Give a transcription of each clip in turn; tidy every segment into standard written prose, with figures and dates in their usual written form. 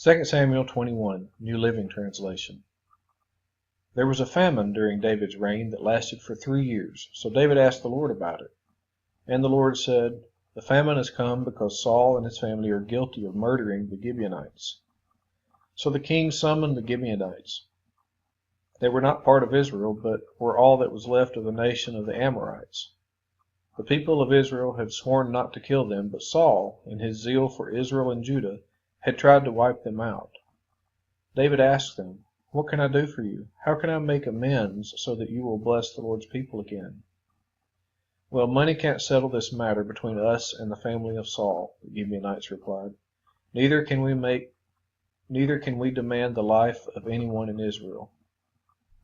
2 Samuel 21, New Living Translation. There was a famine during David's reign that lasted for 3 years, so David asked the Lord about it. And the Lord said, "The famine has come because Saul and his family are guilty of murdering the Gibeonites." So the king summoned the Gibeonites. They were not part of Israel, but were all that was left of the nation of the Amorites. The people of Israel had sworn not to kill them, but Saul, in his zeal for Israel and Judah, had tried to wipe them out. David asked them, "What can I do for you? How can I make amends so that you will bless the Lord's people again?" "Well, money can't settle this matter between us and the family of Saul," the Gibeonites replied. Neither can we demand the life of anyone in Israel."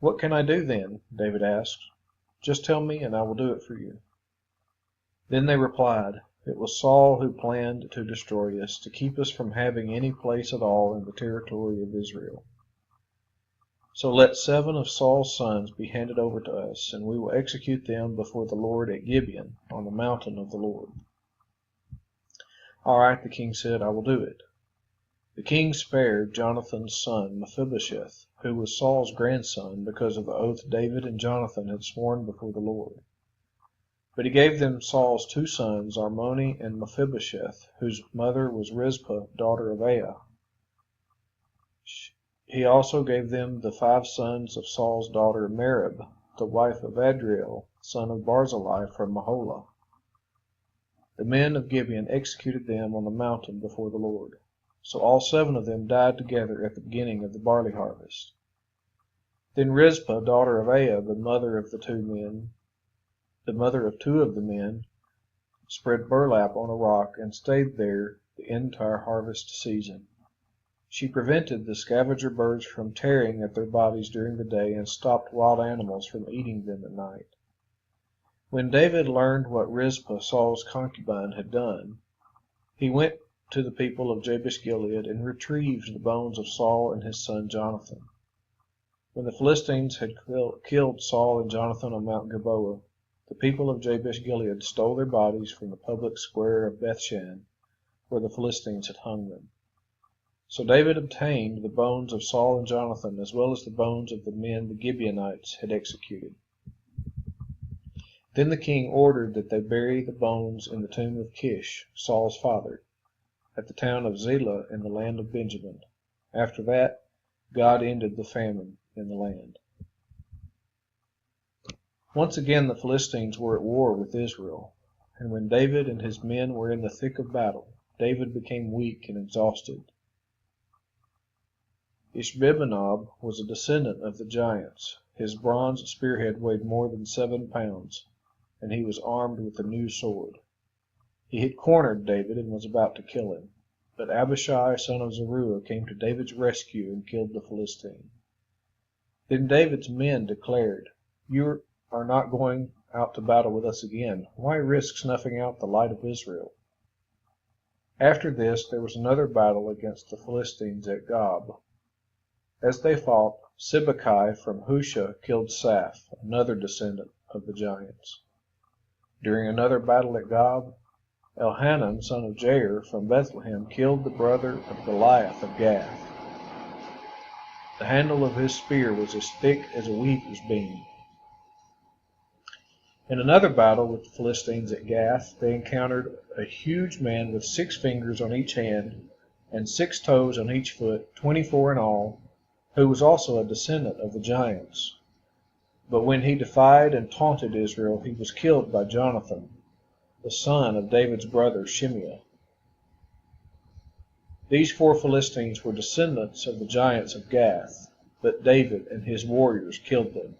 "What can I do then?" David asked. "Just tell me, and I will do it for you." Then they replied, "It was Saul who planned to destroy us, to keep us from having any place at all in the territory of Israel. So let 7 of Saul's sons be handed over to us, and we will execute them before the Lord at Gibeon, on the mountain of the Lord." "All right," the king said, "I will do it." The king spared Jonathan's son Mephibosheth, who was Saul's grandson, because of the oath David and Jonathan had sworn before the Lord. But he gave them Saul's 2 sons, Armoni and Mephibosheth, whose mother was Rizpah, daughter of Aiah. He also gave them the 5 sons of Saul's daughter Merab, the wife of Adriel, son of Barzillai from Maholah. The men of Gibeon executed them on the mountain before the Lord. So all 7 of them died together at the beginning of the barley harvest. Then Rizpah, daughter of Aiah, the mother of 2 of the men, spread burlap on a rock and stayed there the entire harvest season. She prevented the scavenger birds from tearing at their bodies during the day and stopped wild animals from eating them at night. When David learned what Rizpah, Saul's concubine, had done, he went to the people of Jabesh-Gilead and retrieved the bones of Saul and his son Jonathan. When the Philistines had killed Saul and Jonathan on Mount Gilboa, the people of Jabesh-Gilead stole their bodies from the public square of Bethshan, where the Philistines had hung them. So David obtained the bones of Saul and Jonathan, as well as the bones of the men the Gibeonites had executed. Then the king ordered that they bury the bones in the tomb of Kish, Saul's father, at the town of Zelah in the land of Benjamin. After that, God ended the famine in the land. Once again the Philistines were at war with Israel, and when David and his men were in the thick of battle, David became weak and exhausted. Ishbi-benob was a descendant of the giants. His bronze spearhead weighed more than 7 pounds, and he was armed with a new sword. He had cornered David and was about to kill him, but Abishai, son of Zeruiah, came to David's rescue and killed the Philistine. Then David's men declared, "You are not going out to battle with us again. Why risk snuffing out the light of Israel?" After this there was another battle against the Philistines at Gob. As they fought, Sibbecai from Husha killed Saph, another descendant of the giants. During another battle at Gob, Elhanan, son of Jair from Bethlehem, killed the brother of Goliath of Gath. The handle of his spear was as thick as a weaver's beam. In another battle with the Philistines at Gath, they encountered a huge man with 6 fingers on each hand and 6 toes on each foot, 24 in all, who was also a descendant of the giants. But when he defied and taunted Israel, he was killed by Jonathan, the son of David's brother Shimeah. These 4 Philistines were descendants of the giants of Gath, but David and his warriors killed them.